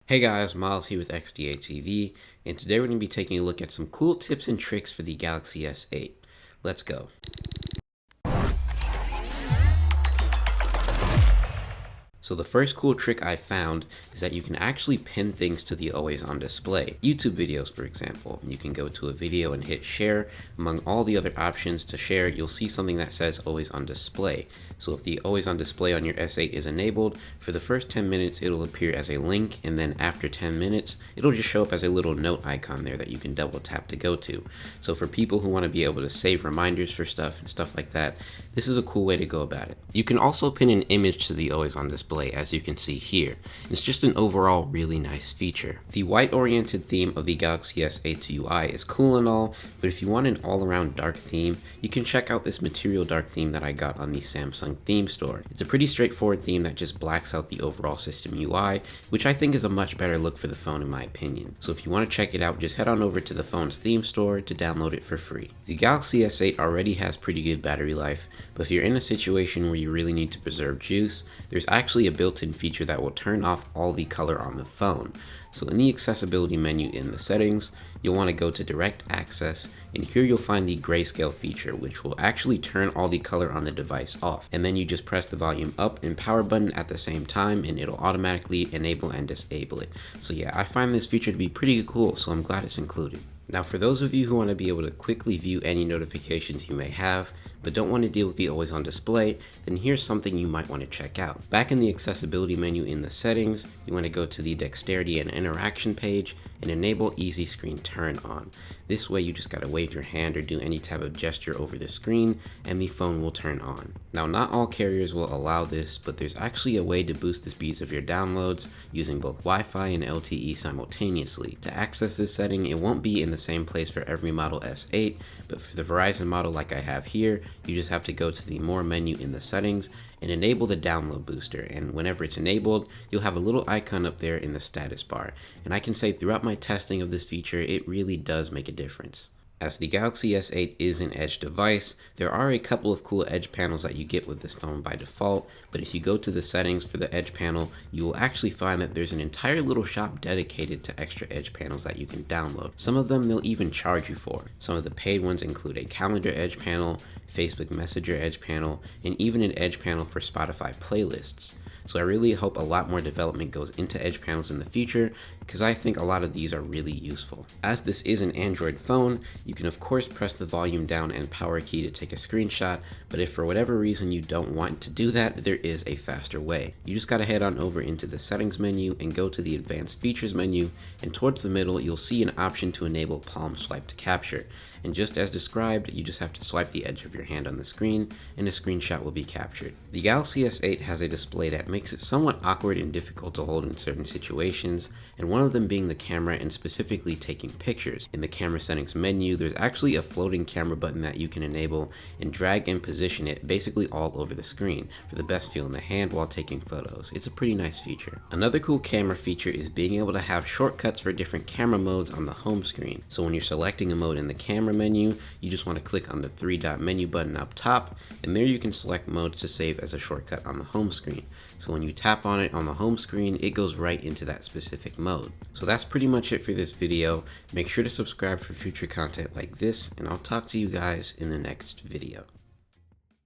Hey guys, Miles here with XDA-TV, and today we're going to be taking a look at some cool tips and tricks for the Galaxy S8. Let's go. So the first cool trick I found is that you can actually pin things to the always on display. YouTube videos, for example. You can go to a video and hit share. Among all the other options to share, you'll see something that says always on display. So if the always on display on your S8 is enabled, for the first 10 minutes it'll appear as a link, and then after 10 minutes it'll just show up as a little note icon there that you can double tap to go to. So for people who want to be able to save reminders for stuff and stuff like that, this is a cool way to go about it. You can also pin an image to the always on display, as you can see here. It's just an overall really nice feature. The white oriented theme of the Galaxy S8's UI is cool and all, but if you want an all-around dark theme, you can check out this material dark theme that I got on the Samsung theme store. It's a pretty straightforward theme that just blacks out the overall system UI, which I think is a much better look for the phone in my opinion. So if you want to check it out, just head on over to the phone's theme store to download it for free. The Galaxy S8 already has pretty good battery life, but if you're in a situation where you really need to preserve juice, there's actually a built-in feature that will turn off all the color on the phone. So in the accessibility menu in the settings, you'll want to go to direct access, and here you'll find the grayscale feature, which will actually turn all the color on the device off. And then you just press the volume up and power button at the same time, and it'll automatically enable and disable it. So yeah, I find this feature to be pretty cool, so I'm glad it's included. Now for those of you who want to be able to quickly view any notifications you may have, but don't want to deal with the always on display, then here's something you might want to check out. Back in the accessibility menu in the settings, you want to go to the dexterity and interaction page and enable easy screen turn on. This way you just gotta wave your hand or do any type of gesture over the screen and the phone will turn on. Now not all carriers will allow this, but there's actually a way to boost the speeds of your downloads using both Wi-Fi and LTE simultaneously. To access this setting, it won't be in the same place for every model S8, but for the Verizon model like I have here, you just have to go to the more menu in the settings and enable the download booster, and whenever it's enabled, you'll have a little icon up there in the status bar. And I can say throughout my testing of this feature, it really does make a difference. As the Galaxy S8 is an edge device, there are a couple of cool edge panels that you get with this phone by default, but if you go to the settings for the edge panel, you will actually find that there's an entire little shop dedicated to extra edge panels that you can download. Some of them they'll even charge you for. Some of the paid ones include a calendar edge panel, Facebook Messenger edge panel, and even an edge panel for Spotify playlists. So I really hope a lot more development goes into edge panels in the future, because I think a lot of these are really useful. As this is an Android phone, you can of course press the volume down and power key to take a screenshot, but if for whatever reason you don't want to do that, there is a faster way. You just gotta head on over into the settings menu and go to the advanced features menu, and towards the middle you'll see an option to enable palm swipe to capture. And just as described, you just have to swipe the edge of your hand on the screen and a screenshot will be captured. The Galaxy S8 has a display that makes it somewhat awkward and difficult to hold in certain situations, and one of them being the camera and specifically taking pictures. In the camera settings menu, there's actually a floating camera button that you can enable and drag and position it basically all over the screen for the best feel in the hand while taking photos. It's a pretty nice feature. Another cool camera feature is being able to have shortcuts for different camera modes on the home screen. So when you're selecting a mode in the camera menu, you just want to click on the three-dot menu button up top, and there you can select modes to save as a shortcut on the home screen. So when you tap on it on the home screen, it goes right into that specific mode. So that's pretty much it for this video. Make sure to subscribe for future content like this, and I'll talk to you guys in the next video.